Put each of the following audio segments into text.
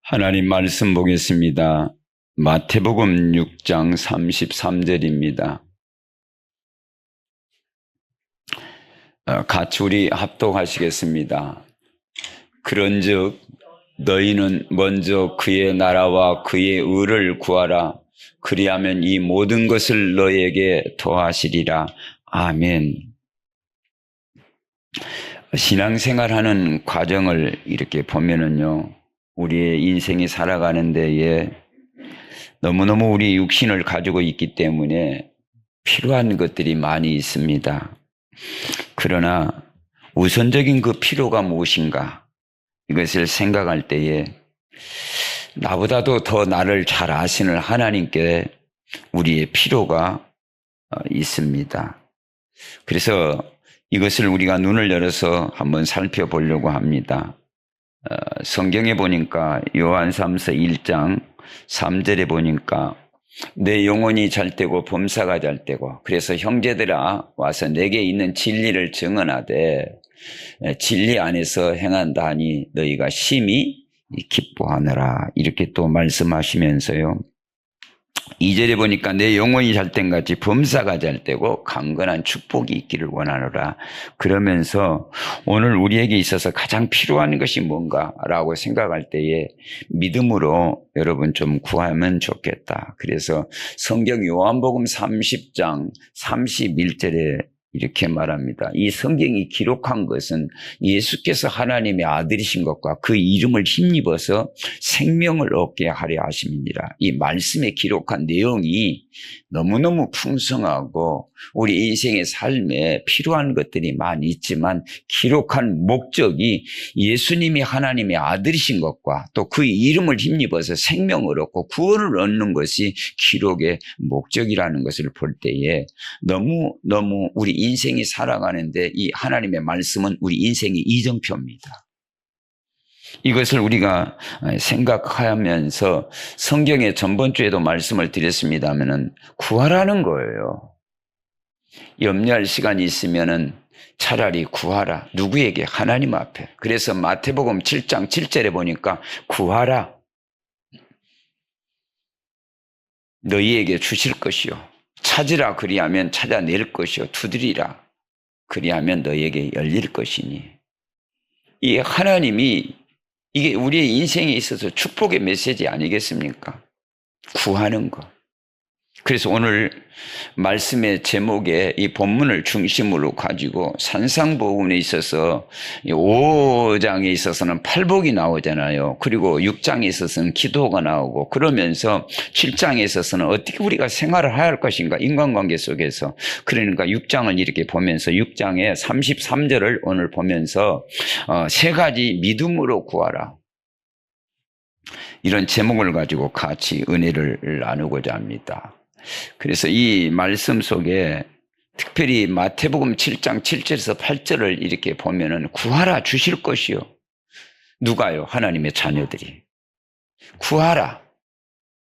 하나님 말씀 보겠습니다. 마태복음 6장 33절입니다. 같이 우리 합독하시겠습니다. 그런즉 너희는 먼저 그의 나라와 그의 의를 구하라. 그리하면 이 모든 것을 너희에게 더하시리라. 아멘. 신앙생활하는 과정을 이렇게 보면은요, 우리의 인생이 살아가는 데에 너무너무 우리 육신을 가지고 있기 때문에 필요한 것들이 많이 있습니다. 그러나 우선적인 그 필요가 무엇인가, 이것을 생각할 때에 나보다도 더 나를 잘 아시는 하나님께 우리의 필요가 있습니다. 그래서 이것을 우리가 눈을 열어서 한번 살펴보려고 합니다. 성경에 보니까 요한3서 1장 3절에 보니까 내 영혼이 잘 때고 범사가 잘 때고, 그래서 형제들아 와서 내게 있는 진리를 증언하되 진리 안에서 행한다 하니 너희가 심히 기뻐하느라, 이렇게 또 말씀하시면서요, 2절에 보니까 내 영혼이 잘 땐 같이 범사가 잘 되고 강건한 축복이 있기를 원하노라. 그러면서 오늘 우리에게 있어서 가장 필요한 것이 뭔가라고 생각할 때에 믿음으로 여러분 좀 구하면 좋겠다. 그래서 성경 요한복음 30장 31절에 이렇게 말합니다. 이 성경이 기록한 것은 예수께서 하나님의 아들이신 것과 그 이름을 힘입어서 생명을 얻게 하려 하심이니라. 이 말씀에 기록한 내용이 너무너무 풍성하고 우리 인생의 삶에 필요한 것들이 많이 있지만, 기록한 목적이 예수님이 하나님의 아들이신 것과 또 그 이름을 힘입어서 생명을 얻고 구원을 얻는 것이 기록의 목적이라는 것을 볼 때에 너무 우리 인생이 살아가는데 이 하나님의 말씀은 우리 인생의 이정표입니다. 이것을 우리가 생각하면서 성경에 전번주에도 말씀을 드렸습니다면은 구하라는 거예요. 염려할 시간이 있으면은 차라리 구하라. 누구에게? 하나님 앞에. 그래서 마태복음 7장 7절에 보니까 구하라. 너희에게 주실 것이요. 찾으라. 그리하면 찾아낼 것이요. 두드리라. 그리하면 너희에게 열릴 것이니. 이 하나님이, 이게 우리의 인생에 있어서 축복의 메시지 아니겠습니까? 구하는 것. 그래서 오늘 말씀의 제목에 이 본문을 중심으로 가지고 산상복음에 있어서 5장에 있어서는 팔복이 나오잖아요. 그리고 6장에 있어서는 기도가 나오고, 그러면서 7장에 있어서는 어떻게 우리가 생활을 해야 할 것인가, 인간관계 속에서. 그러니까 6장을 이렇게 보면서 6장의 33절을 오늘 보면서 세 가지 믿음으로 구하라, 이런 제목을 가지고 같이 은혜를 나누고자 합니다. 그래서 이 말씀 속에 특별히 마태복음 7장 7절에서 8절을 이렇게 보면은 구하라 주실 것이요. 누가요? 하나님의 자녀들이. 구하라.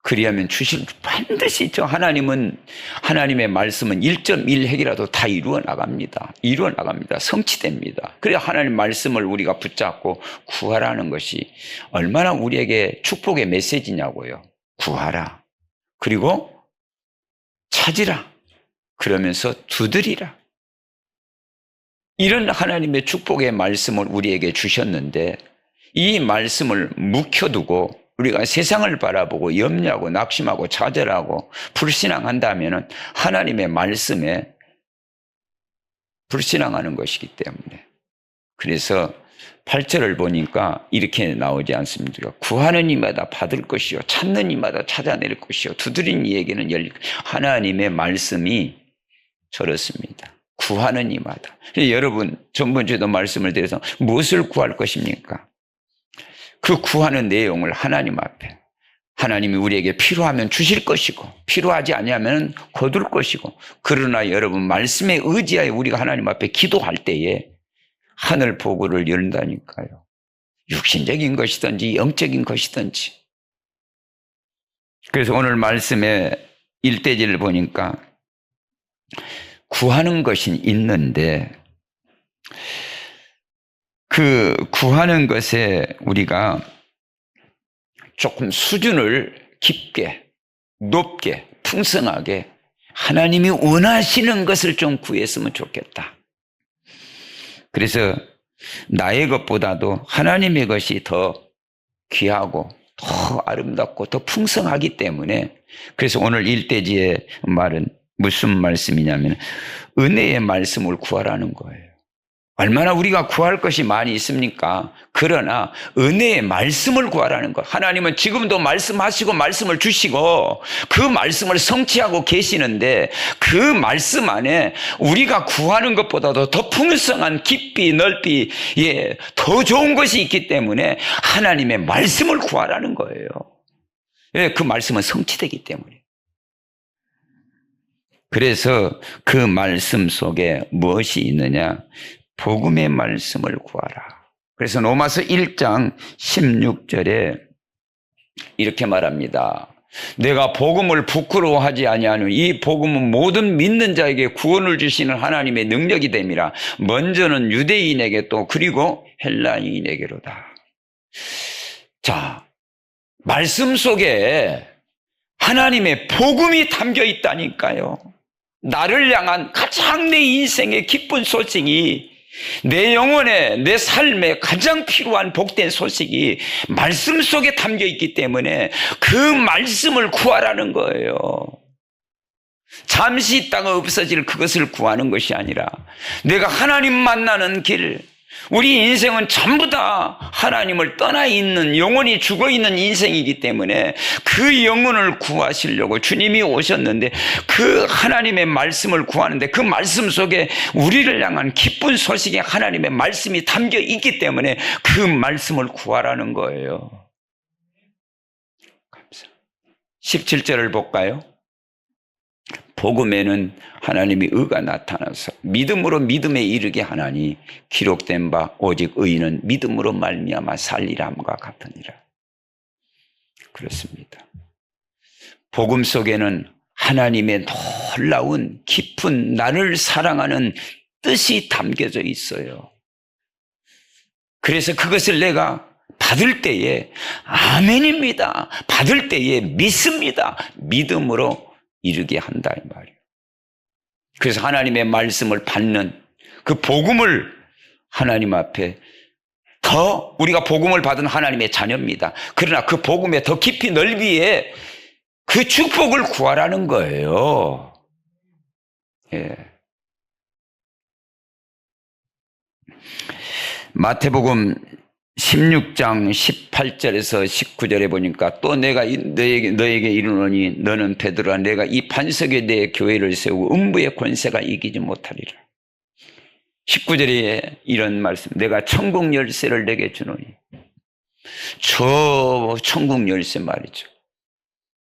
그리하면 주실, 반드시 하나님은, 하나님의 말씀은 1.1핵이라도 다 이루어 나갑니다. 이루어 나갑니다. 성취됩니다. 그래야 하나님 말씀을 우리가 붙잡고 구하라는 것이 얼마나 우리에게 축복의 메시지냐고요. 구하라. 그리고 찾으라. 그러면서 두드리라. 이런 하나님의 축복의 말씀을 우리에게 주셨는데, 이 말씀을 묵혀두고 우리가 세상을 바라보고 염려하고 낙심하고 좌절하고 불신앙한다면 하나님의 말씀에 불신앙하는 것이기 때문에. 그래서 8절을 보니까 이렇게 나오지 않습니까? 구하는 이마다 받을 것이요, 찾는 이마다 찾아낼 것이요, 두드린 이에게는 열릴 것이요. 하나님의 말씀이 저렇습니다. 구하는 이마다. 여러분, 전번주에도 말씀을 드려서 무엇을 구할 것입니까? 그 구하는 내용을 하나님 앞에, 하나님이 우리에게 필요하면 주실 것이고 필요하지 않으면 거둘 것이고, 그러나 여러분, 말씀에 의지하여 우리가 하나님 앞에 기도할 때에 하늘 보고를 열다니까요. 육신적인 것이든지 영적인 것이든지. 그래서 오늘 말씀에 1대지를 보니까 구하는 것이 있는데, 그 구하는 것에 우리가 조금 수준을 깊게, 높게, 풍성하게 하나님이 원하시는 것을 좀 구했으면 좋겠다. 그래서 나의 것보다도 하나님의 것이 더 귀하고 더 아름답고 더 풍성하기 때문에, 그래서 오늘 일대지의 말은 무슨 말씀이냐면 은혜의 말씀을 구하라는 거예요. 얼마나 우리가 구할 것이 많이 있습니까? 그러나 은혜의 말씀을 구하라는 거. 하나님은 지금도 말씀하시고 말씀을 주시고 그 말씀을 성취하고 계시는데, 그 말씀 안에 우리가 구하는 것보다도 더 풍성한 깊이 넓이, 더 좋은 것이 있기 때문에 하나님의 말씀을 구하라는 거예요. 그 말씀은 성취되기 때문에. 그래서 그 말씀 속에 무엇이 있느냐? 복음의 말씀을 구하라. 그래서 로마서 1장 16절에 이렇게 말합니다. 내가 복음을 부끄러워하지 아니하노니 이 복음은 모든 믿는 자에게 구원을 주시는 하나님의 능력이 됨이라. 먼저는 유대인에게 또 그리고 헬라인에게로다. 자, 말씀 속에 하나님의 복음이 담겨 있다니까요. 나를 향한 가장 내 인생의 기쁜 소식이, 내 영혼에, 내 삶에 가장 필요한 복된 소식이 말씀 속에 담겨 있기 때문에 그 말씀을 구하라는 거예요. 잠시 있다가 없어질 그것을 구하는 것이 아니라 내가 하나님 만나는 길, 우리 인생은 전부 다 하나님을 떠나 있는, 영혼이 죽어 있는 인생이기 때문에 그 영혼을 구하시려고 주님이 오셨는데, 그 하나님의 말씀을 구하는데 그 말씀 속에 우리를 향한 기쁜 소식에 하나님의 말씀이 담겨 있기 때문에 그 말씀을 구하라는 거예요. 17절을 볼까요? 복음에는 하나님의 의가 나타나서 믿음으로 믿음에 이르게 하나니 기록된 바 오직 의인은 믿음으로 말미암아 살리라 함과 같으니라. 그렇습니다. 복음 속에는 하나님의 놀라운 깊은 나를 사랑하는 뜻이 담겨져 있어요. 그래서 그것을 내가 받을 때에 아멘입니다, 받을 때에 믿습니다, 믿음으로 이르게 한다 이 말이에요. 그래서 하나님의 말씀을 받는 그 복음을 하나님 앞에, 더 우리가 복음을 받은 하나님의 자녀입니다. 그러나 그 복음에 더 깊이 넓이에 그 축복을 구하라는 거예요. 마태복음 16장 18절에서 19절에 보니까 또 내가 너에게 이르노니 너는 베드로라, 내가 이 반석에 내 교회를 세우고 음부의 권세가 이기지 못하리라. 19절에 이런 말씀, 내가 천국 열쇠를 내게 주노니, 저 천국 열쇠 말이죠.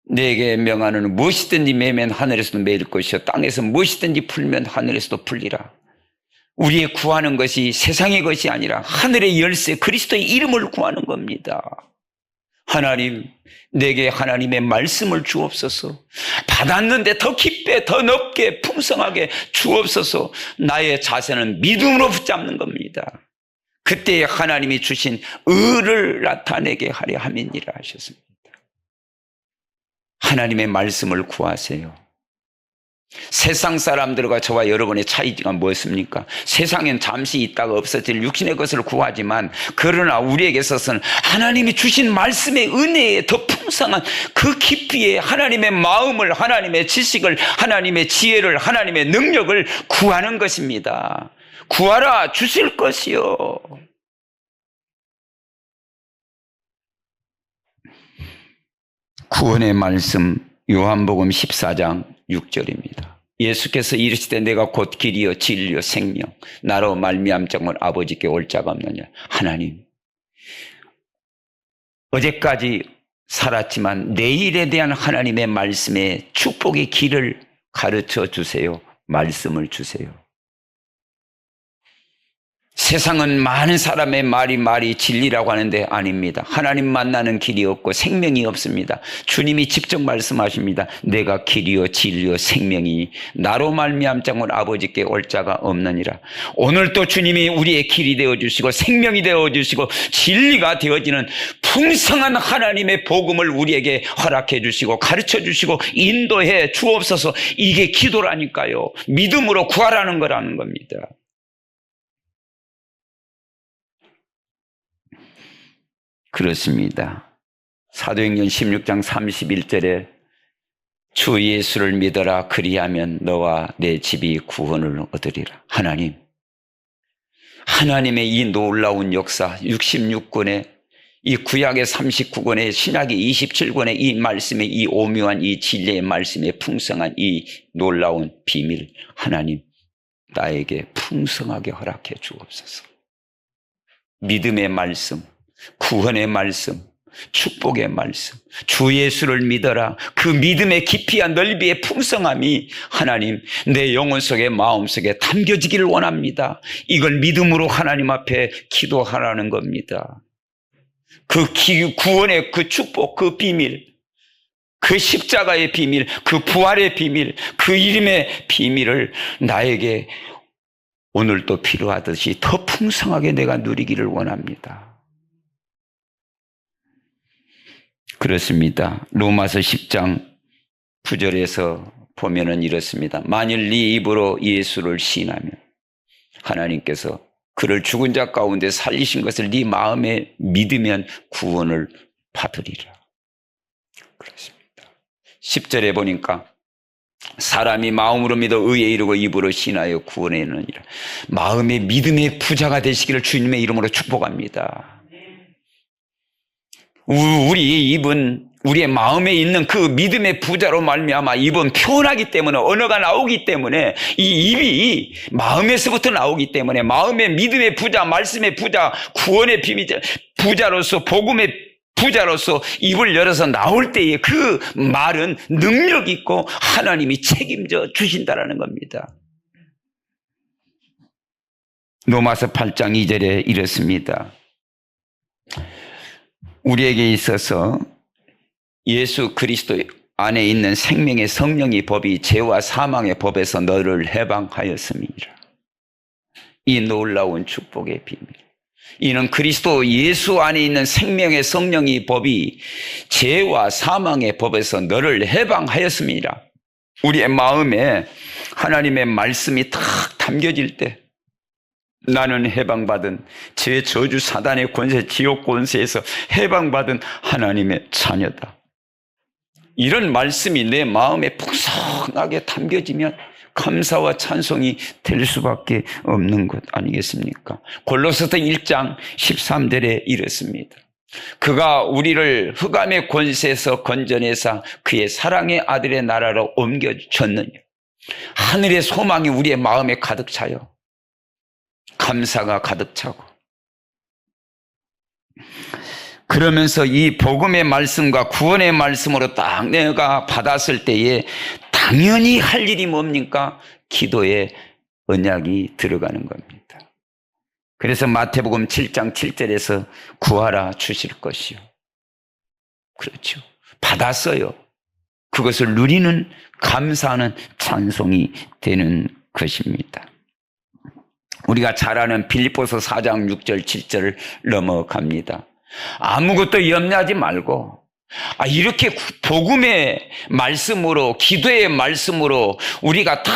내게 명하는 무엇이든지 매면 하늘에서도 매일 것이요 땅에서 무엇이든지 풀면 하늘에서도 풀리라. 우리의 구하는 것이 세상의 것이 아니라 하늘의 열쇠 그리스도의 이름을 구하는 겁니다. 하나님, 내게 하나님의 말씀을 주옵소서. 받았는데 더 깊게, 더 넓게, 풍성하게 주옵소서. 나의 자세는 믿음으로 붙잡는 겁니다. 그때 하나님이 주신 의를 나타내게 하려 함이니라 하셨습니다. 하나님의 말씀을 구하세요. 세상 사람들과 저와 여러분의 차이가 무엇입니까? 세상엔 잠시 있다가 없어질 육신의 것을 구하지만, 그러나 우리에게 있어서는 하나님이 주신 말씀의 은혜에 더 풍성한 그 깊이에 하나님의 마음을, 하나님의 지식을, 하나님의 지혜를, 하나님의 능력을 구하는 것입니다. 구하라 주실 것이요. 구원의 말씀 요한복음 14장 6절입니다. 예수께서 이르시되 내가 곧 길이요 진리요 생명, 나로 말미암 자는 아버지께 올 자가 없느냐. 하나님, 어제까지 살았지만 내일에 대한 하나님의 말씀의 축복의 길을 가르쳐 주세요. 말씀을 주세요. 세상은 많은 사람의 말이 진리라고 하는데 아닙니다. 하나님 만나는 길이 없고 생명이 없습니다. 주님이 직접 말씀하십니다. 내가 길이요 진리요 생명이니 나로 말미암장은 아버지께 올 자가 없느니라. 오늘 또 주님이 우리의 길이 되어주시고 생명이 되어주시고 진리가 되어지는 풍성한 하나님의 복음을 우리에게 허락해 주시고 가르쳐 주시고 인도해 주옵소서. 이게 기도라니까요. 믿음으로 구하라는 거라는 겁니다. 그렇습니다. 사도행전 16장 31절에 주 예수를 믿어라 그리하면 너와 내 집이 구원을 얻으리라. 하나님의 이 놀라운 역사 66권의 이 구약의 39권의 신약의 27권의 이 말씀의 이 오묘한 이 진리의 말씀의 풍성한 이 놀라운 비밀 하나님 나에게 풍성하게 허락해 주옵소서. 믿음의 말씀, 구원의 말씀, 축복의 말씀, 주 예수를 믿어라. 그 믿음의 깊이와 넓이의 풍성함이 하나님 내 영혼 속에 마음 속에 담겨지기를 원합니다. 이걸 믿음으로 하나님 앞에 기도하라는 겁니다. 그 구원의 그 축복, 그 비밀, 그 십자가의 비밀, 그 부활의 비밀, 그 이름의 비밀을 나에게 오늘도 필요하듯이 더 풍성하게 내가 누리기를 원합니다. 그렇습니다. 로마서 10장 9절에서 보면은 이렇습니다. 만일 네 입으로 예수를 시인하면 하나님께서 그를 죽은 자 가운데 살리신 것을 네 마음에 믿으면 구원을 받으리라. 그렇습니다. 10절에 보니까 사람이 마음으로 믿어 의에 이르고 입으로 신하여 구원에 이르느니라. 마음의 믿음의 부자가 되시기를 주님의 이름으로 축복합니다. 우리 입은 우리의 마음에 있는 그 믿음의 부자로 말미암아 입은 표현하기 때문에 언어가 나오기 때문에 이 입이 마음에서부터 나오기 때문에 마음의 믿음의 부자, 말씀의 부자, 구원의 부자로서 복음의 부자로서 입을 열어서 나올 때에 그 말은 능력 있고 하나님이 책임져 주신다라는 겁니다. 로마서 8장 2절에 이렇습니다. 우리에게 있어서 예수 그리스도 안에 있는 생명의 성령의 법이 죄와 사망의 법에서 너를 해방하였음이니라. 이 놀라운 축복의 비밀. 이는 그리스도 예수 안에 있는 생명의 성령의 법이 죄와 사망의 법에서 너를 해방하였음이니라. 우리의 마음에 하나님의 말씀이 탁 담겨질 때 나는 해방받은 죄 저주 사단의 권세 지옥 권세에서 해방받은 하나님의 자녀다. 이런 말씀이 내 마음에 풍성하게 담겨지면 감사와 찬송이 될 수밖에 없는 것 아니겠습니까? 골로새서 1장 13절에 이렇습니다. 그가 우리를 흑암의 권세에서 건져내사 그의 사랑의 아들의 나라로 옮겨줬느냐. 하늘의 소망이 우리의 마음에 가득 차요. 감사가 가득 차고 그러면서 이 복음의 말씀과 구원의 말씀으로 딱 내가 받았을 때에 당연히 할 일이 뭡니까? 기도에 언약이 들어가는 겁니다. 그래서 마태복음 7장 7절에서 구하라 주실 것이요. 그렇죠. 받았어요. 그것을 누리는 감사하는 찬송이 되는 것입니다. 우리가 잘 아는 빌립보서 4장 6절 7절을 넘어갑니다. 아무것도 염려하지 말고 이렇게 복음의 말씀으로 기도의 말씀으로 우리가 다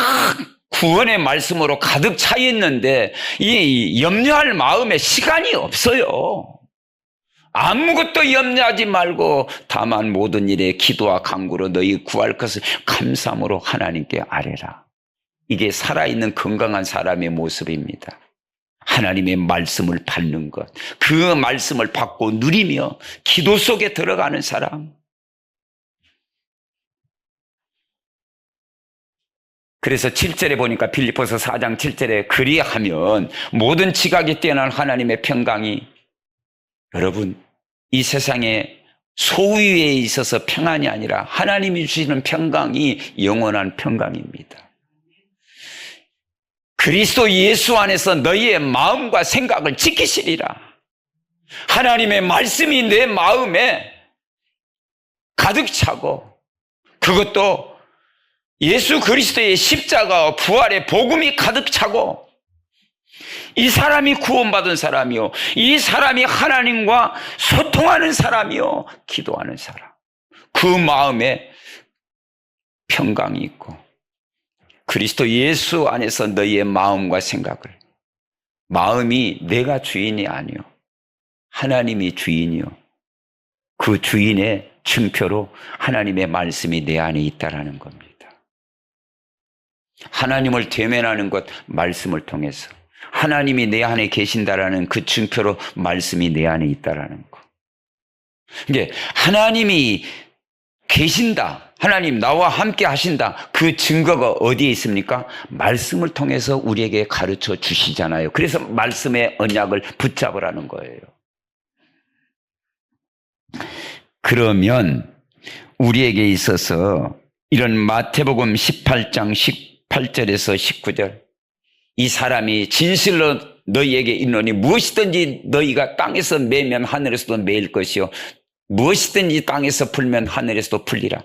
구원의 말씀으로 가득 차 있는데 이 염려할 마음에 시간이 없어요. 아무것도 염려하지 말고 다만 모든 일에 기도와 간구로 너희 구할 것을 감사함으로 하나님께 아뢰라. 이게 살아있는 건강한 사람의 모습입니다. 하나님의 말씀을 받는 것, 그 말씀을 받고 누리며 기도 속에 들어가는 사람. 그래서 7절에 보니까 빌립보서 4장 7절에 그리하면 모든 지각이 뛰어난 하나님의 평강이 여러분 이 세상에 소유에 있어서 평안이 아니라 하나님이 주시는 평강이 영원한 평강입니다. 그리스도 예수 안에서 너희의 마음과 생각을 지키시리라. 하나님의 말씀이 내 마음에 가득 차고, 그것도 예수 그리스도의 십자가와 부활의 복음이 가득 차고, 이 사람이 구원받은 사람이요, 이 사람이 하나님과 소통하는 사람이요, 기도하는 사람, 그 마음에 평강이 있고, 그리스도 예수 안에서 너희의 마음과 생각을, 마음이 내가 주인이 아니요, 하나님이 주인이요, 그 주인의 증표로 하나님의 말씀이 내 안에 있다라는 겁니다. 하나님을 대면하는 것, 말씀을 통해서 하나님이 내 안에 계신다라는 그 증표로 말씀이 내 안에 있다라는 것. 이게 하나님이 계신다, 하나님 나와 함께 하신다, 그 증거가 어디에 있습니까? 말씀을 통해서 우리에게 가르쳐 주시잖아요. 그래서 말씀의 언약을 붙잡으라는 거예요. 그러면 우리에게 있어서 이런 마태복음 18장 18절에서 19절, 이 사람이 진실로 너희에게 이르노니 무엇이든지 너희가 땅에서 매면 하늘에서도 매일 것이요, 무엇이든지 땅에서 풀면 하늘에서도 풀리라.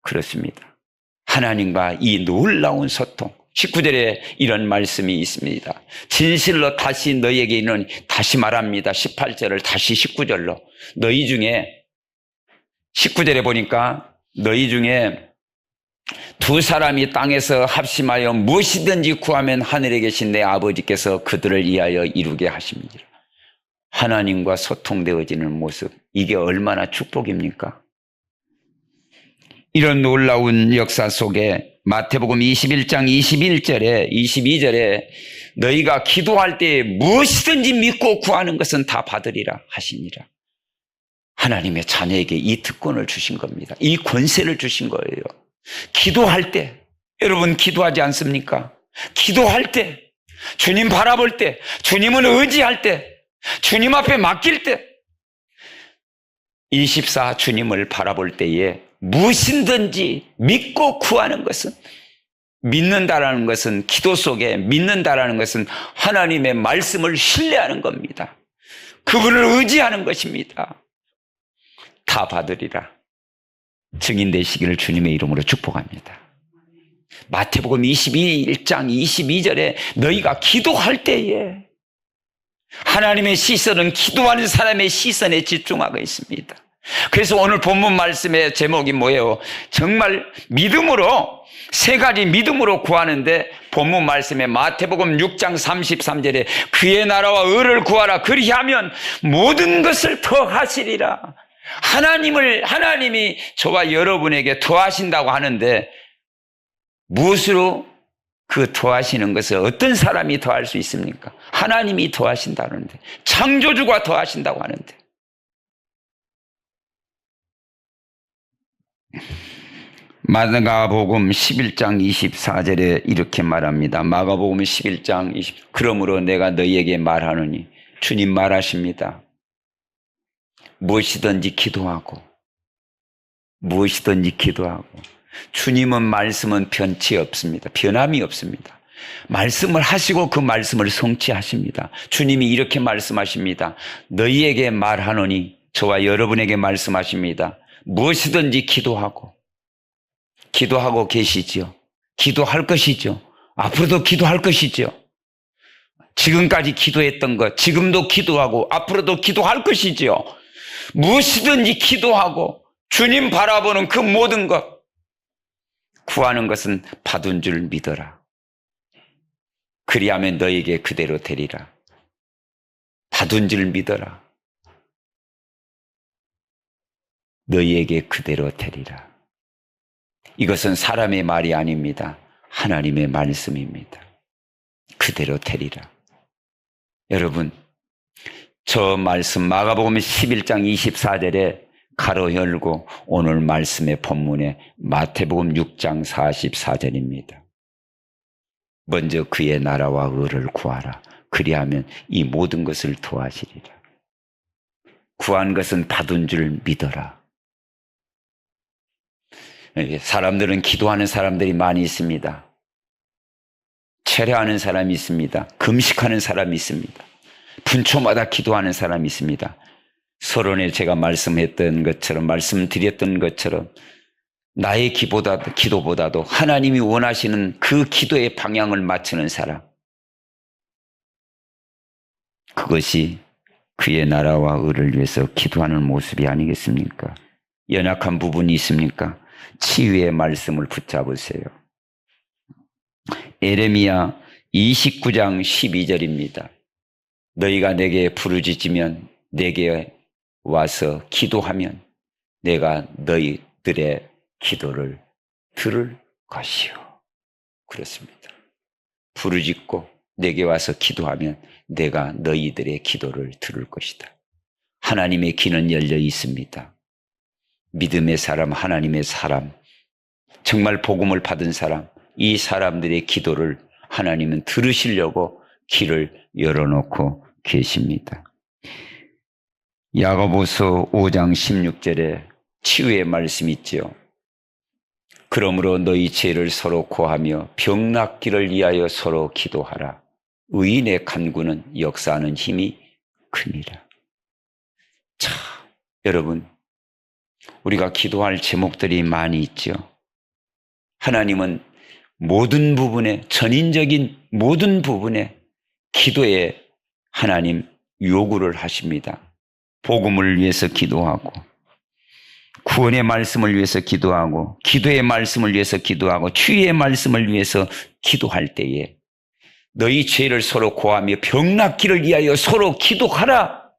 그렇습니다. 하나님과 이 놀라운 소통, 19절에 이런 말씀이 있습니다. 진실로 다시 너희에게 이르노니, 다시 말합니다. 18절을 다시 19절로, 너희 중에, 19절에 보니까 너희 중에 두 사람이 땅에서 합심하여 무엇이든지 구하면 하늘에 계신 내 아버지께서 그들을 위하여 이루게 하십니다. 하나님과 소통되어지는 모습, 이게 얼마나 축복입니까? 이런 놀라운 역사 속에 마태복음 21장 21절에 22절에 너희가 기도할 때 무엇이든지 믿고 구하는 것은 다 받으리라 하시니라. 하나님의 자녀에게 이 특권을 주신 겁니다. 이 권세를 주신 거예요. 기도할 때, 여러분 기도하지 않습니까? 기도할 때, 주님 바라볼 때, 주님을 의지할 때, 주님 앞에 맡길 때, 24 주님을 바라볼 때에 무엇이든지 믿고 구하는 것은, 믿는다라는 것은, 기도 속에 믿는다라는 것은 하나님의 말씀을 신뢰하는 겁니다. 그분을 의지하는 것입니다. 다 받으리라. 증인 되시기를 주님의 이름으로 축복합니다. 마태복음 21장 22절에 너희가 기도할 때에, 하나님의 시선은 기도하는 사람의 시선에 집중하고 있습니다. 그래서 오늘 본문 말씀의 제목이 뭐예요? 정말 믿음으로, 세 가지 믿음으로 구하는데, 본문 말씀에 마태복음 6장 33절에 그의 나라와 의를 구하라, 그리하면 모든 것을 더하시리라. 하나님이 저와 여러분에게 더하신다고 하는데, 무엇으로 그 더하시는 것을 어떤 사람이 더할 수 있습니까? 하나님이 더하신다는데, 창조주가 더하신다고 하는데. 마가복음 11장 24절에 이렇게 말합니다. 마가복음 11장 20, 그러므로 내가 너희에게 말하노니, 주님 말하십니다. 무엇이든지 기도하고, 무엇이든지 기도하고. 주님은 말씀은 변치 없습니다. 변함이 없습니다. 말씀을 하시고 그 말씀을 성취하십니다. 주님이 이렇게 말씀하십니다. 너희에게 말하노니, 저와 여러분에게 말씀하십니다. 무엇이든지 기도하고 계시죠. 기도할 것이죠. 앞으로도 기도할 것이죠. 지금까지 기도했던 것, 지금도 기도하고 앞으로도 기도할 것이죠. 무엇이든지 기도하고 주님 바라보는 그 모든 것, 구하는 것은 받은 줄 믿어라. 그리하면 너에게 그대로 되리라. 받은 줄 믿어라. 너희에게 그대로 되리라. 이것은 사람의 말이 아닙니다. 하나님의 말씀입니다. 그대로 되리라. 여러분, 저 말씀 마가복음 11장 24절에 가로 열고 오늘 말씀의 본문에 마태복음 6장 44절입니다. 먼저 그의 나라와 의를 구하라. 그리하면 이 모든 것을 더하시리라. 구한 것은 받은 줄 믿어라. 사람들은 기도하는 사람들이 많이 있습니다. 철회하는 사람이 있습니다. 금식하는 사람이 있습니다. 분초마다 기도하는 사람이 있습니다. 서론에 제가 말씀드렸던 것처럼 나의 기도보다도 하나님이 원하시는 그 기도의 방향을 맞추는 사람, 그것이 그의 나라와 의를 위해서 기도하는 모습이 아니겠습니까? 연약한 부분이 있습니까? 치유의 말씀을 붙잡으세요. 에레미야 29장 12절입니다. 너희가 내게 부르짖으면 내게 와서 기도하면 내가 너희들의 기도를 들을 것이요. 그렇습니다. 부르짖고 내게 와서 기도하면 내가 너희들의 기도를 들을 것이다. 하나님의 귀는 열려 있습니다. 믿음의 사람, 하나님의 사람, 정말 복음을 받은 사람, 이 사람들의 기도를 하나님은 들으시려고 귀를 열어놓고 계십니다. 야고보서 5장 16절에 치유의 말씀이 있죠. 그러므로 너희 죄를 서로 고하며 병 낫기를 위하여 서로 기도하라. 의인의 간구는 역사하는 힘이 큽니다. 자, 여러분, 우리가 기도할 제목들이 많이 있죠. 하나님은 모든 부분에, 전인적인 모든 부분에 기도에 하나님 요구를 하십니다. 복음을 위해서 기도하고, 구원의 말씀을 위해서 기도하고, 기도의 말씀을 위해서 기도하고, 치유의 말씀을 위해서 기도할 때에 너희 죄를 서로 고하며 병 낫기를 위하여 서로 기도하라.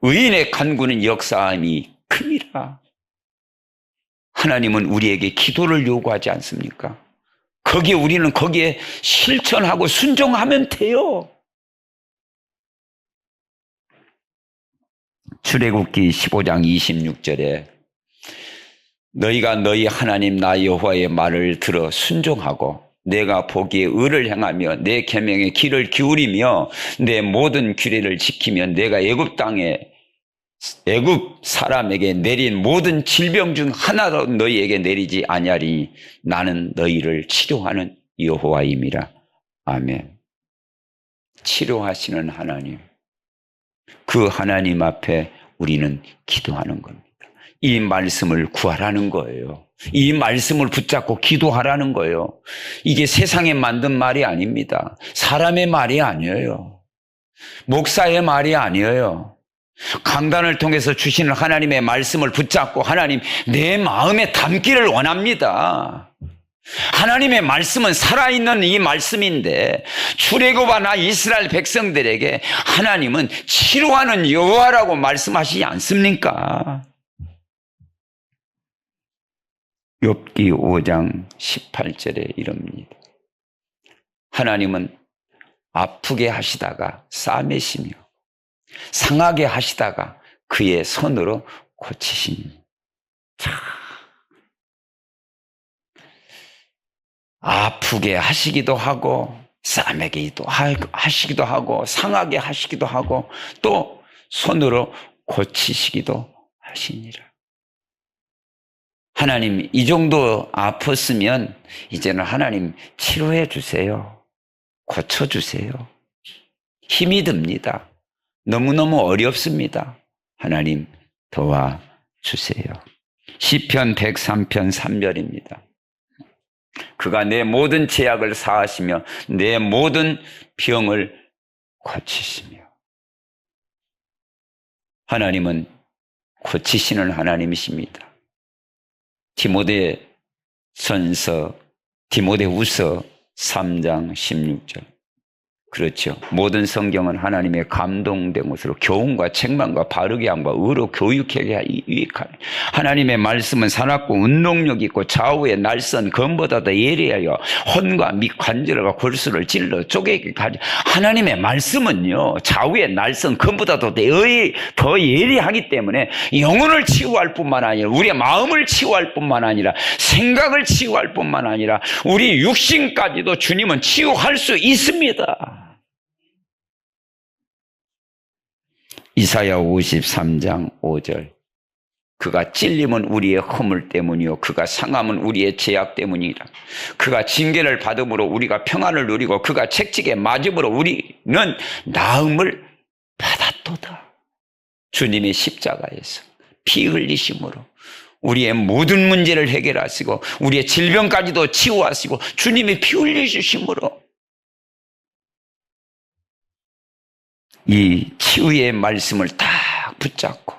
의인의 간구는 역사함이 큽니다. 하나님은 우리에게 기도를 요구하지 않습니까? 우리는 거기에 실천하고 순종하면 돼요. 출애굽기 15장 26절에 너희가 너희 하나님 나 여호와의 말을 들어 순종하고 내가 보기에 의를 행하며 내 계명에 귀를 기울이며 내 모든 규례를 지키면 내가 애굽 사람에게 내린 모든 질병 중 하나도 너희에게 내리지 아니하리니 나는 너희를 치료하는 여호와임이라. 아멘. 치료하시는 하나님, 그 하나님 앞에 우리는 기도하는 겁니다. 이 말씀을 구하라는 거예요. 이 말씀을 붙잡고 기도하라는 거예요. 이게 세상에 만든 말이 아닙니다. 사람의 말이 아니에요. 목사의 말이 아니에요. 강단을 통해서 주시는 하나님의 말씀을 붙잡고 하나님 내 마음에 담기를 원합니다. 하나님의 말씀은 살아있는 이 말씀인데 출애굽하나 이스라엘 백성들에게 하나님은 치료하는 여호와라고 말씀하시지 않습니까? 욥기 5장 18절에 이럽니다. 하나님은 아프게 하시다가 싸매시며 상하게 하시다가 그의 손으로 고치시니. 아프게 하시기도 하고 싸매기도 하시기도 하고 상하게 하시기도 하고 또 손으로 고치시기도 하시니라. 하나님, 이 정도 아팠으면 이제는 하나님 치료해 주세요. 고쳐주세요. 힘이 듭니다. 너무너무 어렵습니다. 하나님 도와주세요. 시편 103편 3절입니다. 그가 내 모든 죄악을 사하시며 내 모든 병을 고치시며. 하나님은 고치시는 하나님이십니다. 디모데후서 3장 16절. 그렇죠. 모든 성경은 하나님의 감동된 것으로 교훈과 책망과 바르게 함과 의로 교육하게 유익하니 하나님의 말씀은 살았고 운동력 있고 좌우의 날선 검보다 더 예리하여 혼과 및 관절과 골수를 찔러 쪼개게 하지. 하나님의 말씀은요 좌우의 날선 검보다 더 예리하기 때문에 영혼을 치유할 뿐만 아니라 우리의 마음을 치유할 뿐만 아니라 생각을 치유할 뿐만 아니라 우리 육신까지도 주님은 치유할 수 있습니다. 이사야 53장 5절. 그가 찔림은 우리의 허물 때문이요 그가 상함은 우리의 죄악 때문이라. 그가 징계를 받음으로 우리가 평안을 누리고 그가 채찍에 맞음으로 우리는 나음을 받았도다. 주님의 십자가에서 피 흘리심으로 우리의 모든 문제를 해결하시고 우리의 질병까지도 치유하시고 주님이 피 흘려주심으로 이 치유의 말씀을 딱 붙잡고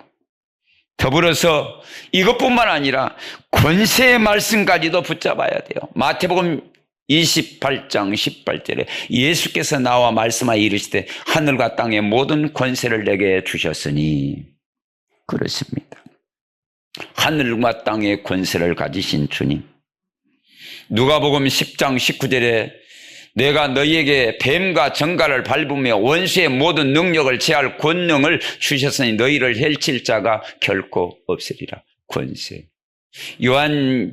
더불어서 이것뿐만 아니라 권세의 말씀까지도 붙잡아야 돼요. 마태복음 28장 18절에 예수께서 나와 말씀하여 이르시되 하늘과 땅의 모든 권세를 내게 주셨으니 그렇습니다. 하늘과 땅의 권세를 가지신 주님. 누가복음 10장 19절에 내가 너희에게 뱀과 정갈을 밟으며 원수의 모든 능력을 제할 권능을 주셨으니 너희를 헬칠 자가 결코 없으리라. 권세. 요한일서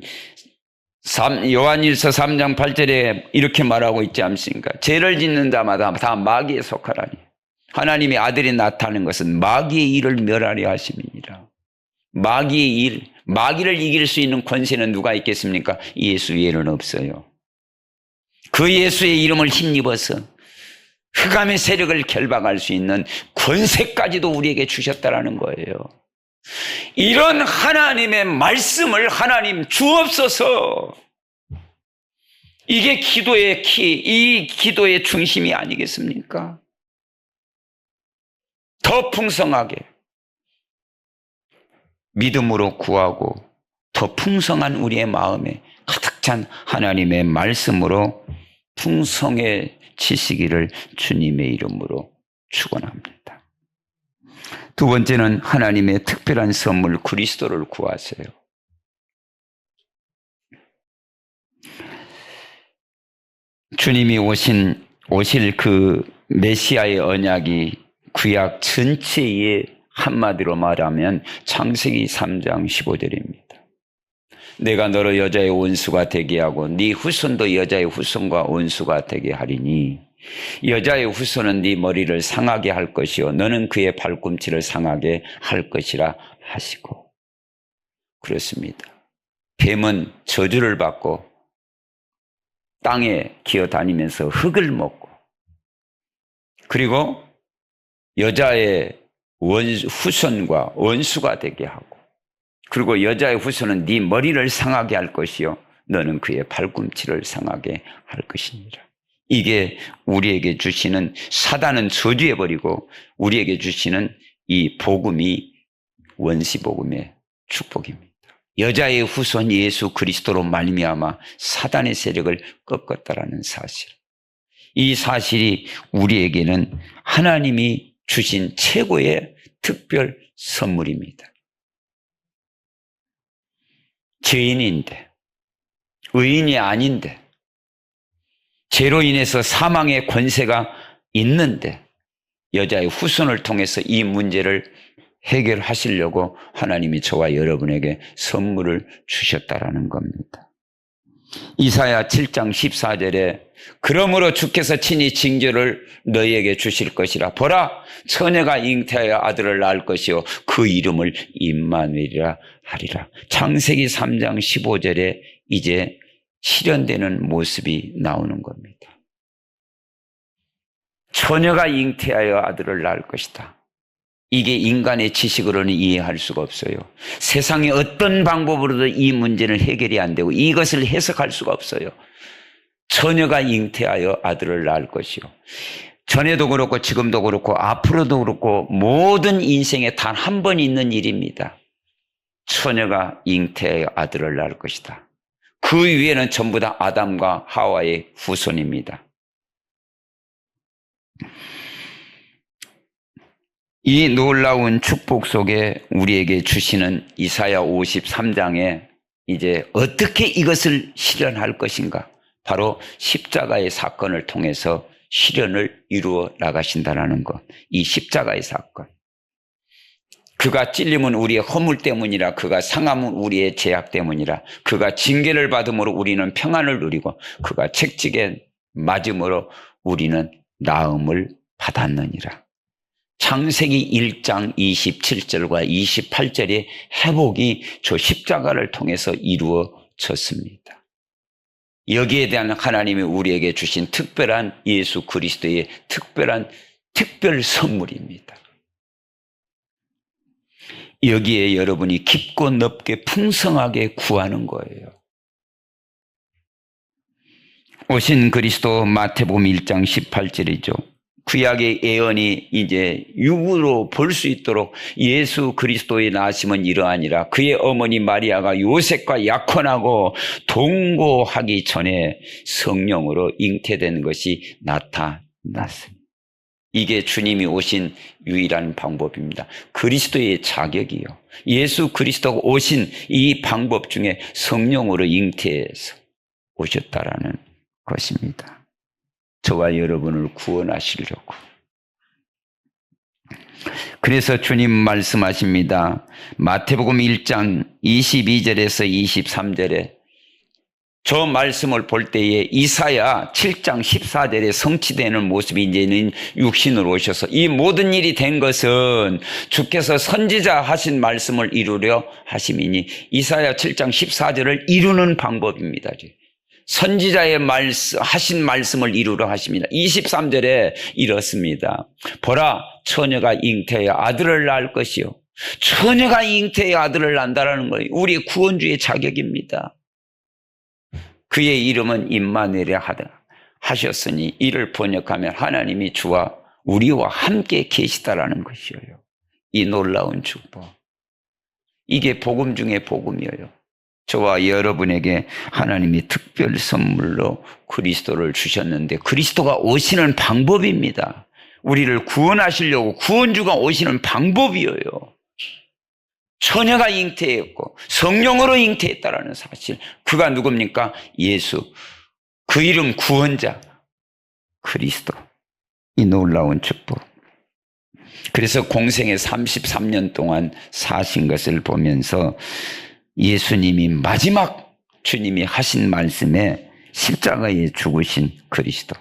3장 8절에 이렇게 말하고 있지 않습니까? 죄를 짓는 자마다 다 마귀에 속하라니. 하나님의 아들이 나타나는 것은 마귀의 일을 멸하려 하심이니라. 마귀의 일, 마귀를 이길 수 있는 권세는 누가 있겠습니까? 예수 외에는 없어요. 그 예수의 이름을 힘입어서 흑암의 세력을 결박할 수 있는 권세까지도 우리에게 주셨다라는 거예요. 이런 하나님의 말씀을 하나님 주옵소서. 이게 기도의 키, 이 기도의 중심이 아니겠습니까? 더 풍성하게 믿음으로 구하고 더 풍성한 우리의 마음에 가득 찬 하나님의 말씀으로 풍성해지시기를 주님의 이름으로 축원합니다. 두 번째는 하나님의 특별한 선물 그리스도를 구하세요. 주님이 오실 그 메시아의 언약이 구약 전체에 한마디로 말하면 창세기 3장 15절입니다. 내가 너로 여자의 원수가 되게 하고 네 후손도 여자의 후손과 원수가 되게 하리니 여자의 후손은 네 머리를 상하게 할 것이요 너는 그의 발꿈치를 상하게 할 것이라 하시고. 그렇습니다. 뱀은 저주를 받고 땅에 기어다니면서 흙을 먹고 그리고 여자의 후손과 원수가 되게 하고 그리고 여자의 후손은 네 머리를 상하게 할 것이요 너는 그의 발꿈치를 상하게 할 것이니라. 이게 우리에게 주시는, 사단은 저주해버리고 우리에게 주시는 이 복음이 원시복음의 축복입니다. 여자의 후손 예수 그리스도로 말미암아 사단의 세력을 꺾었다라는 사실. 이 사실이 우리에게는 하나님이 주신 최고의 특별 선물입니다. 죄인인데, 의인이 아닌데, 죄로 인해서 사망의 권세가 있는데 여자의 후손을 통해서 이 문제를 해결하시려고 하나님이 저와 여러분에게 선물을 주셨다라는 겁니다. 이사야 7장 14절에 그러므로 주께서 친히 징조를 너희에게 주실 것이라. 보라, 처녀가 잉태하여 아들을 낳을 것이요 그 이름을 임마누엘이라 하리라. 창세기 3장 15절에 이제 실현되는 모습이 나오는 겁니다. 처녀가 잉태하여 아들을 낳을 것이다. 이게 인간의 지식으로는 이해할 수가 없어요. 세상의 어떤 방법으로도 이 문제는 해결이 안 되고 이것을 해석할 수가 없어요. 처녀가 잉태하여 아들을 낳을 것이요. 전에도 그렇고 지금도 그렇고 앞으로도 그렇고 모든 인생에 단 한 번 있는 일입니다. 처녀가 잉태하여 아들을 낳을 것이다. 그 위에는 전부 다 아담과 하와의 후손입니다. 이 놀라운 축복 속에 우리에게 주시는 이사야 53장에 이제 어떻게 이것을 실현할 것인가? 바로 십자가의 사건을 통해서 실현을 이루어 나가신다는 것. 이 십자가의 사건. 그가 찔림은 우리의 허물 때문이라. 그가 상함은 우리의 죄악 때문이라. 그가 징계를 받음으로 우리는 평안을 누리고 그가 채찍에 맞음으로 우리는 나음을 받았느니라. 창세기 1장 27절과 28절의 회복이 저 십자가를 통해서 이루어졌습니다. 여기에 대한 하나님이 우리에게 주신 특별한 예수 그리스도의 특별 선물입니다. 여기에 여러분이 깊고 넓게 풍성하게 구하는 거예요. 오신 그리스도 마태복음 1장 18절이죠. 구약의 예언이 이제 육으로 볼 수 있도록 예수 그리스도의 나심은 이러하니라. 그의 어머니 마리아가 요셉과 약혼하고 동거하기 전에 성령으로 잉태된 것이 나타났습니다. 이게 주님이 오신 유일한 방법입니다. 그리스도의 자격이요. 예수 그리스도가 오신 이 방법 중에 성령으로 잉태해서 오셨다라는 것입니다. 저와 여러분을 구원하시려고. 그래서 주님 말씀하십니다. 마태복음 1장 22절에서 23절에 저 말씀을 볼 때에 이사야 7장 14절에 성취되는 모습이 이제는 육신으로 오셔서 이 모든 일이 된 것은 주께서 선지자 하신 말씀을 이루려 하심이니 이사야 7장 14절을 이루는 방법입니다. 선지자의 하신 말씀을 이루려 하십니다. 23절에 이렇습니다. 보라, 처녀가 잉태하여 아들을 낳을 것이요. 처녀가 잉태하여 아들을 낳는다는 거예요. 우리의 구원주의 자격입니다. 그의 이름은 임마누엘이라 하셨으니 이를 번역하면 하나님이 주와 우리와 함께 계시다라는 것이에요. 이 놀라운 축복. 이게 복음 중에 복음이에요. 저와 여러분에게 하나님이 특별 선물로 그리스도를 주셨는데 그리스도가 오시는 방법입니다. 우리를 구원하시려고 구원주가 오시는 방법이에요. 처녀가 잉태했고 성령으로 잉태했다라는 사실. 그가 누굽니까? 예수. 그 이름 구원자 그리스도. 이 놀라운 축복. 그래서 공생애 33년 동안 사신 것을 보면서 예수님이 마지막 주님이 하신 말씀에 십자가에 죽으신 그리스도.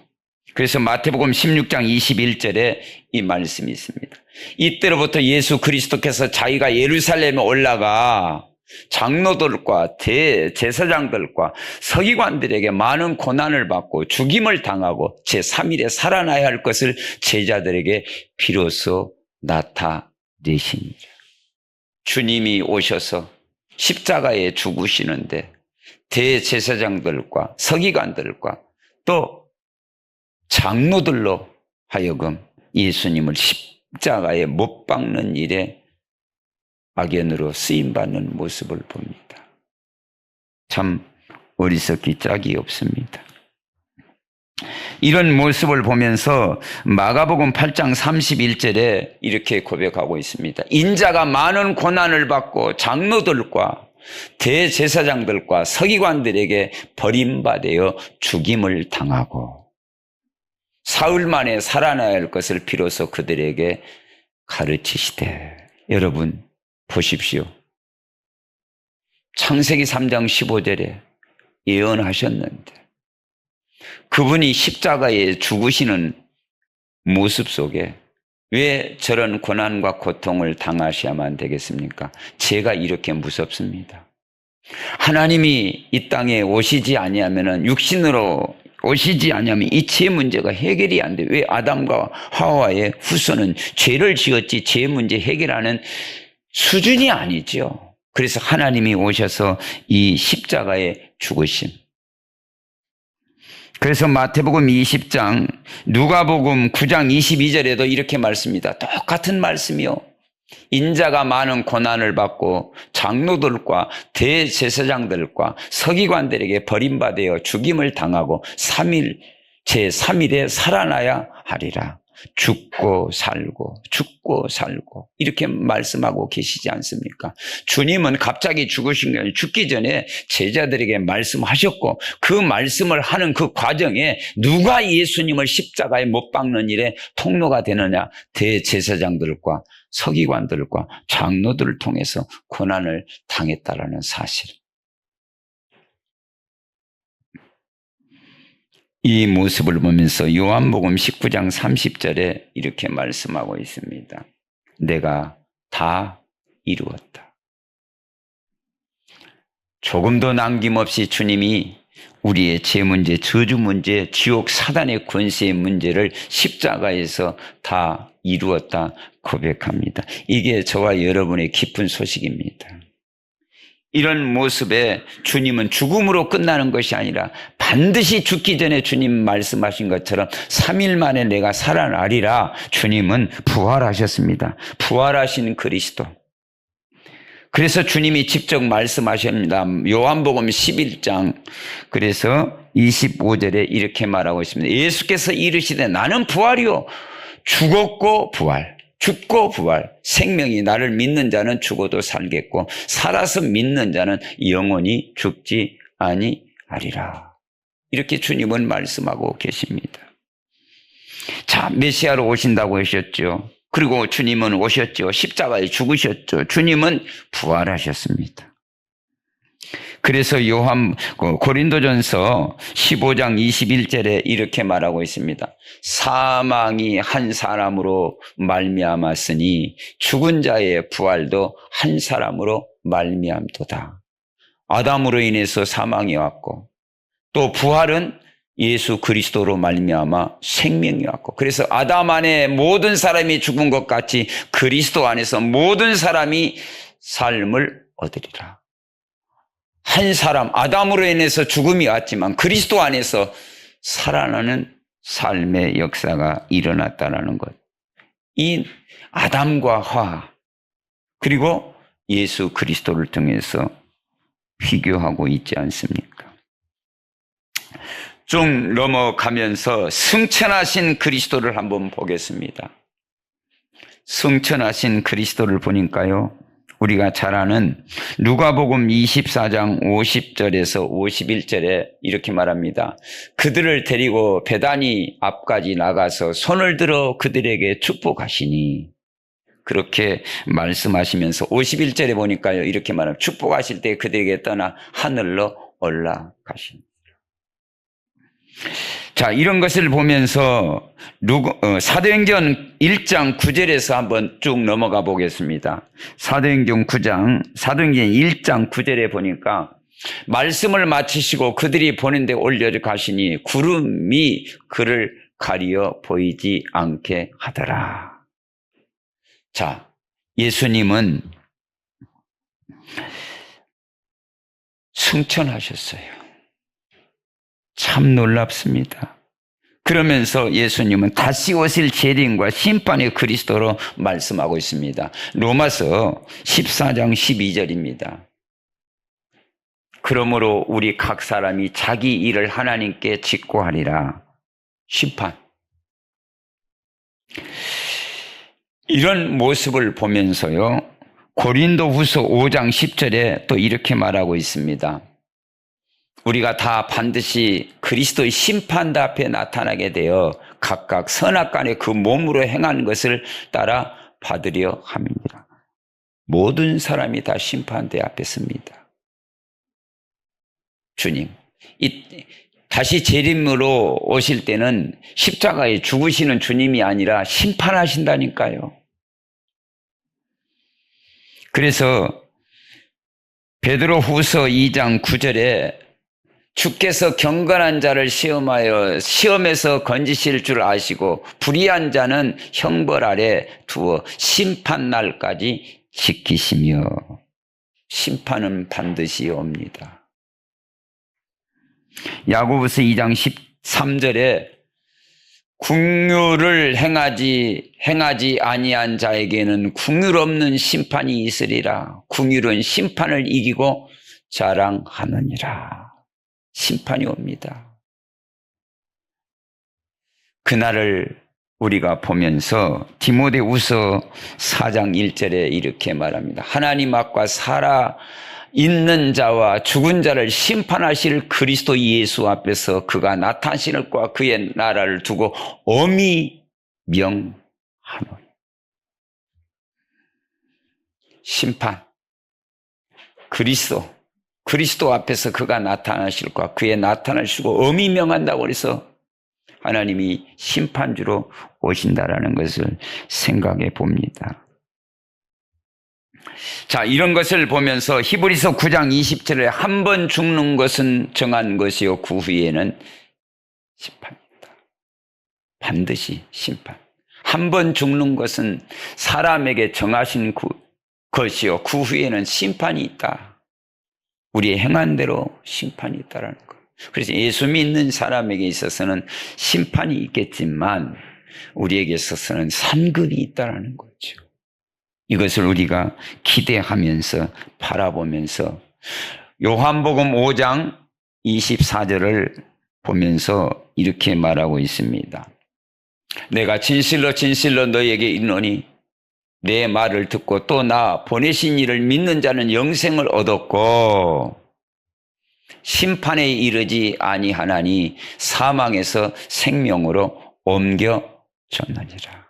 그래서 마태복음 16장 21절에 이 말씀이 있습니다. 이때로부터 예수 그리스도께서 자기가 예루살렘에 올라가 장로들과 대제사장들과 서기관들에게 많은 고난을 받고 죽임을 당하고 제3일에 살아나야 할 것을 제자들에게 비로소 나타내시니라. 주님이 오셔서 십자가에 죽으시는데 대제사장들과 서기관들과 또 장로들로 하여금 예수님을 십자가에 못 박는 일에 악연으로 쓰임받는 모습을 봅니다. 참 어리석기 짝이 없습니다. 이런 모습을 보면서 마가복음 8장 31절에 이렇게 고백하고 있습니다. 인자가 많은 고난을 받고 장로들과 대제사장들과 서기관들에게 버림받아 죽임을 당하고 사흘 만에 살아나야 할 것을 비로소 그들에게 가르치시되. 여러분 보십시오. 창세기 3장 15절에 예언하셨는데 그분이 십자가에 죽으시는 모습 속에 왜 저런 고난과 고통을 당하셔야만 되겠습니까? 제가 이렇게 무섭습니다. 하나님이 이 땅에 오시지 아니하면은 육신으로 오시지 아니하면 이 죄 문제가 해결이 안 돼. 왜 아담과 하와의 후손은 죄를 지었지 죄 문제 해결하는 수준이 아니죠. 그래서 하나님이 오셔서 이 십자가에 죽으심. 그래서 마태복음 20장, 누가복음 9장 22절에도 이렇게 말씀입니다. 똑같은 말씀이요. 인자가 많은 고난을 받고 장로들과 대제사장들과 서기관들에게 버림받아 죽임을 당하고 제3일에 살아나야 하리라. 죽고 살고 이렇게 말씀하고 계시지 않습니까? 주님은 갑자기 죽으신 게 아니라 죽기 전에 제자들에게 말씀하셨고 그 말씀을 하는 그 과정에 누가 예수님을 십자가에 못 박는 일에 통로가 되느냐? 대제사장들과 서기관들과 장로들을 통해서 고난을 당했다라는 사실. 이 모습을 보면서 요한복음 19장 30절에 이렇게 말씀하고 있습니다. 내가 다 이루었다. 조금도 남김없이 주님이 우리의 죄 문제, 저주 문제, 지옥 사단의 권세의 문제를 십자가에서 다 이루었다 고백합니다. 이게 저와 여러분의 기쁜 소식입니다. 이런 모습에 주님은 죽음으로 끝나는 것이 아니라 반드시 죽기 전에 주님 말씀하신 것처럼 3일 만에 내가 살아나리라. 주님은 부활하셨습니다. 부활하신 그리스도. 그래서 주님이 직접 말씀하십니다. 요한복음 11장 그래서 25절에 이렇게 말하고 있습니다. 예수께서 이르시되 나는 부활이요 죽었고 부활, 죽고 부활, 생명이 나를 믿는 자는 죽어도 살겠고 살아서 믿는 자는 영원히 죽지 아니하리라. 이렇게 주님은 말씀하고 계십니다. 자, 메시아로 오신다고 하셨죠. 그리고 주님은 오셨죠. 십자가에 죽으셨죠. 주님은 부활하셨습니다. 그래서 고린도전서 15장 21절에 이렇게 말하고 있습니다. 사망이 한 사람으로 말미암았으니 죽은 자의 부활도 한 사람으로 말미암도다. 아담으로 인해서 사망이 왔고 또 부활은 예수 그리스도로 말미암아 생명이 왔고, 그래서 아담 안에 모든 사람이 죽은 것 같이 그리스도 안에서 모든 사람이 삶을 얻으리라. 한 사람 아담으로 인해서 죽음이 왔지만 그리스도 안에서 살아나는 삶의 역사가 일어났다는 것. 이 아담과 화 그리고 예수 그리스도를 통해서 비교하고 있지 않습니까? 쭉 넘어가면서 승천하신 그리스도를 한번 보겠습니다. 승천하신 그리스도를 보니까요, 우리가 잘 아는 누가복음 24장 50절에서 51절에 이렇게 말합니다. 그들을 데리고 베다니 앞까지 나가서 손을 들어 그들에게 축복하시니, 그렇게 말씀하시면서 51절에 보니까요, 이렇게 말합니다. 축복하실 때 그들에게 떠나 하늘로 올라가시니. 자, 이런 것을 보면서 사도행전 1장 9절에서 한번 쭉 넘어가 보겠습니다. 사도행전 1장 9절에 보니까 말씀을 마치시고 그들이 보는 데 올려가시니 구름이 그를 가리어 보이지 않게 하더라. 자, 예수님은 승천하셨어요. 참 놀랍습니다. 그러면서 예수님은 다시 오실 재림과 심판의 그리스도로 말씀하고 있습니다. 로마서 14장 12절입니다. 그러므로 우리 각 사람이 자기 일을 하나님께 직고하리라. 심판. 이런 모습을 보면서요, 고린도후서 5장 10절에 또 이렇게 말하고 있습니다. 우리가 다 반드시 그리스도의 심판대 앞에 나타나게 되어 각각 선악간에 그 몸으로 행한 것을 따라 받으려 함이니라. 모든 사람이 다 심판대 앞에 섭니다. 주님, 다시 재림으로 오실 때는 십자가에 죽으시는 주님이 아니라 심판하신다니까요. 그래서 베드로후서 2장 9절에 주께서 경건한 자를 시험하여 시험에서 건지실 줄 아시고 불의한 자는 형벌 아래 두어 심판날까지 지키시며, 심판은 반드시 옵니다. 야고보서 2장 13절에 긍휼을 행하지 아니한 자에게는 긍휼 없는 심판이 있으리라. 긍휼은 심판을 이기고 자랑하느니라. 심판이 옵니다. 그날을 우리가 보면서 디모데후서 4장 1절에 이렇게 말합니다. 하나님 앞과 살아 있는 자와 죽은 자를 심판하실 그리스도 예수 앞에서 그가 나타나실 것과 그의 나라를 두고 엄히 명하노니. 심판, 그리스도 앞에서 그가 나타나실 것과 그의 나타나시고 엄히 명한다고 해서 하나님이 심판주로 오신다라는 것을 생각해 봅니다. 자, 이런 것을 보면서 히브리서 9장 20절에 한 번 죽는 것은 정한 것이요 그 후에는 심판이다. 반드시 심판. 한 번 죽는 것은 사람에게 정하신 것이요 그 후에는 심판이 있다. 우리의 행한 대로 심판이 있다라는 것. 그래서 예수 믿는 사람에게 있어서는 심판이 있겠지만 우리에게 있어서는 상급이 있다라는 거죠. 이것을 우리가 기대하면서 바라보면서 요한복음 5장 24절을 보면서 이렇게 말하고 있습니다. 내가 진실로 진실로 너희에게 이르노니 내 말을 듣고 또 나 보내신 이를 믿는 자는 영생을 얻었고 심판에 이르지 아니하나니 사망에서 생명으로 옮겨졌느니라.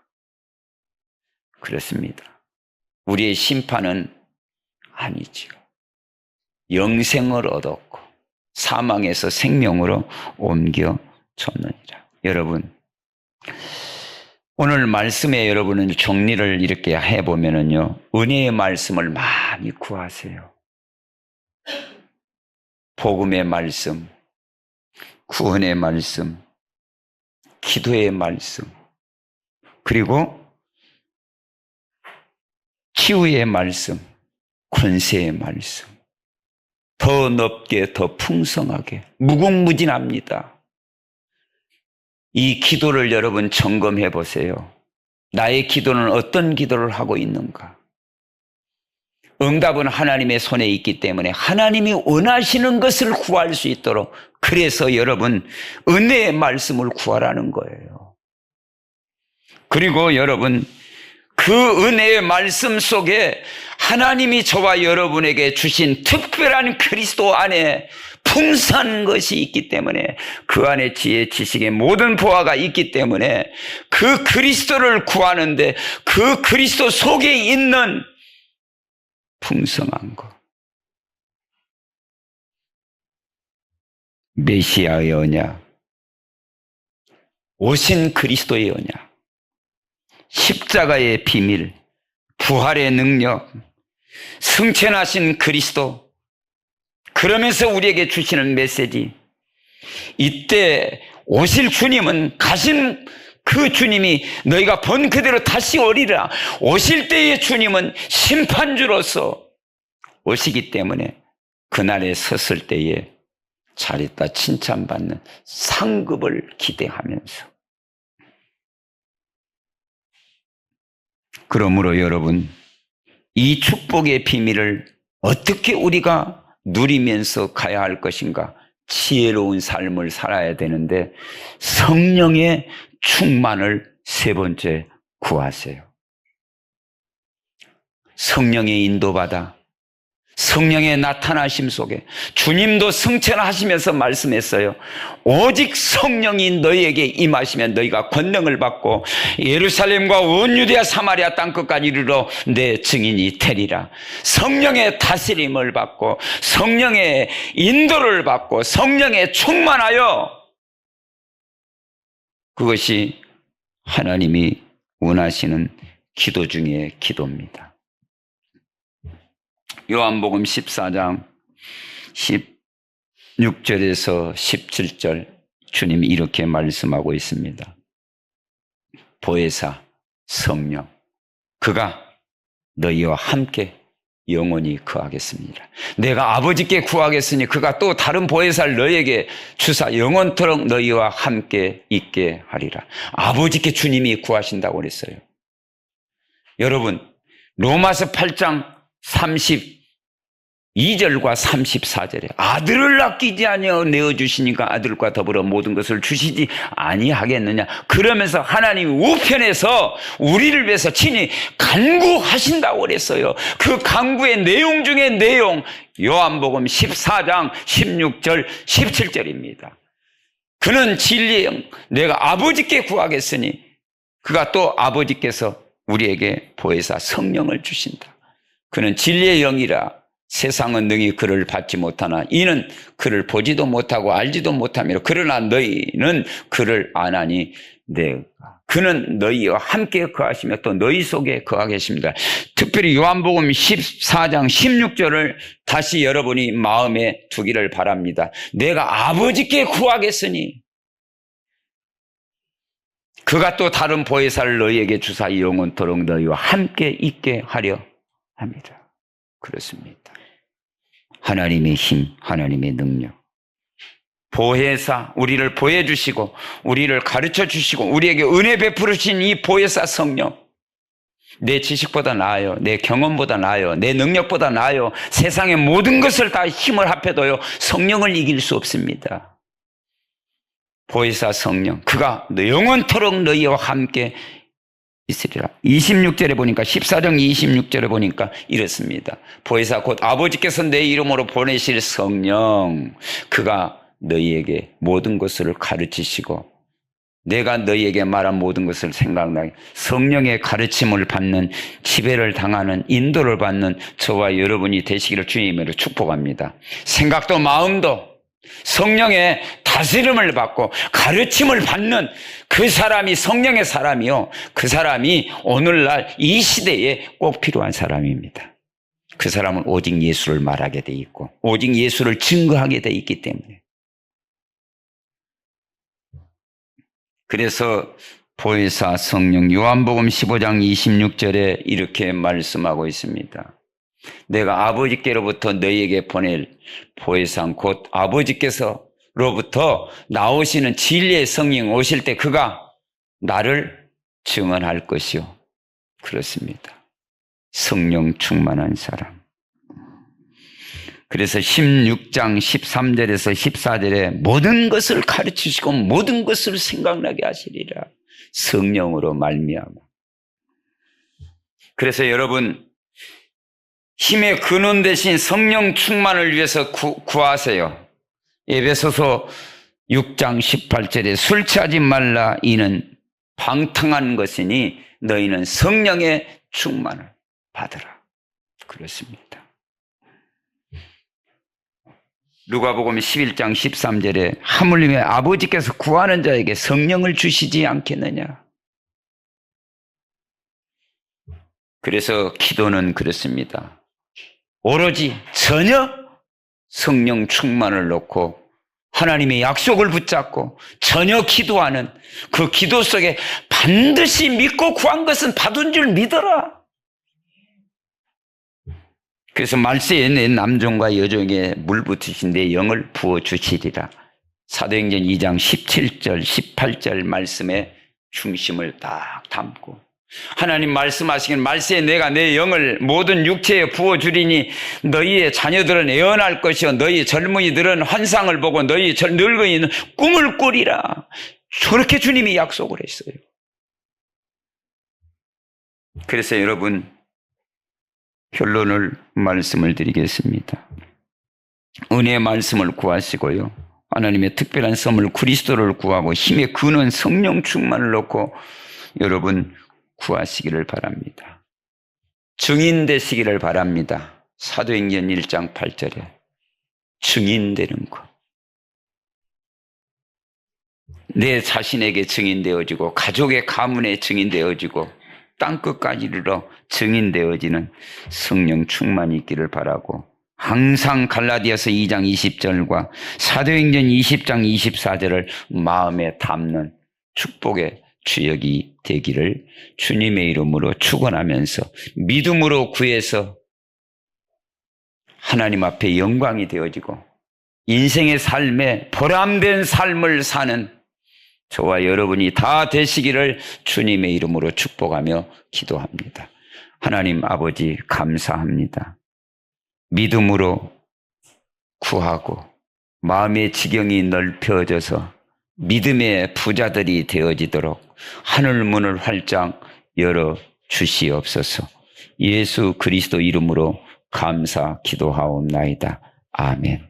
그렇습니다. 우리의 심판은 아니지요. 영생을 얻었고 사망에서 생명으로 옮겨졌느니라. 여러분, 오늘 말씀에 여러분은 정리를 이렇게 해보면은요, 은혜의 말씀을 많이 구하세요. 복음의 말씀, 구원의 말씀, 기도의 말씀, 그리고 치유의 말씀, 권세의 말씀. 더 넓게, 더 풍성하게, 무궁무진합니다. 이 기도를 여러분 점검해 보세요. 나의 기도는 어떤 기도를 하고 있는가? 응답은 하나님의 손에 있기 때문에 하나님이 원하시는 것을 구할 수 있도록, 그래서 여러분 은혜의 말씀을 구하라는 거예요. 그리고 여러분 그 은혜의 말씀 속에 하나님이 저와 여러분에게 주신 특별한 그리스도 안에 풍성한 것이 있기 때문에, 그 안에 지혜, 지식의 모든 보화가 있기 때문에 그 그리스도를 구하는데 그 그리스도 속에 있는 풍성한 것, 메시아의 언약, 오신 그리스도의 언약, 십자가의 비밀, 부활의 능력, 승천하신 그리스도, 그러면서 우리에게 주시는 메시지, 이때 오실 주님은, 가신 그 주님이 너희가 본 그대로 다시 오리라. 오실 때의 주님은 심판주로서 오시기 때문에 그날에 섰을 때에 잘했다 칭찬받는 상급을 기대하면서, 그러므로 여러분, 이 축복의 비밀을 어떻게 우리가 누리면서 가야 할 것인가? 지혜로운 삶을 살아야 되는데 성령의 충만을 세 번째 구하세요. 성령의 인도받아 성령의 나타나심 속에, 주님도 승천하시면서 말씀했어요. 오직 성령이 너희에게 임하시면 너희가 권능을 받고 예루살렘과 온 유대아 사마리아 땅끝까지 이르러 내 증인이 되리라. 성령의 다스림을 받고 성령의 인도를 받고 성령에 충만하여, 그것이 하나님이 원하시는 기도 중의 기도입니다. 요한복음 14장 16절에서 17절 주님이 이렇게 말씀하고 있습니다. 보혜사 성령, 그가 너희와 함께 영원히 거하겠습니다. 내가 아버지께 구하겠으니 그가 또 다른 보혜사를 너희에게 주사 영원토록 너희와 함께 있게 하리라. 아버지께 주님이 구하신다고 그랬어요. 여러분, 로마서 8장 32절과 34절에 아들을 아끼지 아니하여 내어주시니까 아들과 더불어 모든 것을 주시지 아니하겠느냐. 그러면서 하나님이 우편에서 우리를 위해서 친히 간구하신다고 그랬어요. 그 간구의 내용 중에 내용, 요한복음 14장 16절 17절입니다. 그는 진리의 영, 내가 아버지께 구하겠으니 그가 또 아버지께서 우리에게 보혜사 성령을 주신다. 그는 진리의 영이라 세상은 능히 그를 받지 못하나 이는 그를 보지도 못하고 알지도 못하며 그러나 너희는 그를 아나니 그는 너희와 함께 거하시며 또 너희 속에 거하 계십니다. 특별히 요한복음 14장 16절을 다시 여러분이 마음에 두기를 바랍니다. 내가 아버지께 구하겠으니 그가 또 다른 보혜사를 너희에게 주사 영원토록 너희와 함께 있게 하려 합니다. 그렇습니다. 하나님의 힘, 하나님의 능력. 보혜사, 우리를 보여주시고 우리를 가르쳐주시고 우리에게 은혜 베푸르신 이 보혜사 성령. 내 지식보다 나아요. 내 경험보다 나아요. 내 능력보다 나아요. 세상의 모든 것을 다 힘을 합해도요. 성령을 이길 수 없습니다. 보혜사 성령, 그가 영원토록 너희와 함께 있으리라. 26절에 보니까 14장 26절에 보니까 이렇습니다. 보혜사 곧 아버지께서 내 이름으로 보내실 성령, 그가 너희에게 모든 것을 가르치시고 내가 너희에게 말한 모든 것을 생각나게 성령의 가르침을 받는 지배를 당하는 인도를 받는 저와 여러분이 되시기를 주님으로 축복합니다. 생각도 마음도 성령의 다스림을 받고 가르침을 받는 그 사람이 성령의 사람이요. 그 사람이 오늘날 이 시대에 꼭 필요한 사람입니다. 그 사람은 오직 예수를 말하게 돼 있고 오직 예수를 증거하게 돼 있기 때문에. 그래서 보혜사 성령 요한복음 15장 26절에 이렇게 말씀하고 있습니다. 내가 아버지께로부터 너희에게 보낼 보혜사 곧 아버지께서로부터 나오시는 진리의 성령 오실 때 그가 나를 증언할 것이요. 그렇습니다. 성령 충만한 사람. 그래서 16장 13절에서 14절에 모든 것을 가르치시고 모든 것을 생각나게 하시리라. 성령으로 말미암아. 그래서 여러분 힘의 근원 대신 성령 충만을 위해서 구하세요. 에베소서 6장 18절에 술 취하지 말라 이는 방탕한 것이니 너희는 성령의 충만을 받으라. 그렇습니다. 누가복음 11장 13절에 하물며 아버지께서 구하는 자에게 성령을 주시지 않겠느냐. 그래서 기도는 그렇습니다. 오로지 전혀 성령 충만을 놓고 하나님의 약속을 붙잡고 전혀 기도하는 그 기도 속에 반드시 믿고 구한 것은 받은 줄 믿어라. 그래서 말세에 내 남종과 여종에 물 붓으신 내 영을 부어주시리라. 사도행전 2장 17절 18절 말씀에 중심을 딱 담고 하나님 말씀하시긴 말세에 내가 내 영을 모든 육체에 부어주리니 너희의 자녀들은 애언할 것이요 너희 젊은이들은 환상을 보고 너희 늙은이는 꿈을 꾸리라. 저렇게 주님이 약속을 했어요. 그래서 여러분 결론을 말씀을 드리겠습니다. 은혜의 말씀을 구하시고요. 하나님의 특별한 선물 그리스도를 구하고 힘의 근원 성령 충만을 놓고 여러분 구하시기를 바랍니다. 증인 되시기를 바랍니다. 사도행전 1장 8절에 증인 되는 것. 내 자신에게 증인 되어지고 가족의 가문에 증인 되어지고 땅끝까지 이르러 증인 되어지는 성령 충만이 있기를 바라고 항상 갈라디아서 2장 20절과 사도행전 20장 24절을 마음에 담는 축복의 주역이 되기를 주님의 이름으로 축원하면서 믿음으로 구해서 하나님 앞에 영광이 되어지고 인생의 삶에 보람된 삶을 사는 저와 여러분이 다 되시기를 주님의 이름으로 축복하며 기도합니다. 하나님 아버지 감사합니다. 믿음으로 구하고 마음의 지경이 넓혀져서 믿음의 부자들이 되어지도록 하늘문을 활짝 열어 주시옵소서. 예수 그리스도 이름으로 감사 기도하옵나이다. 아멘.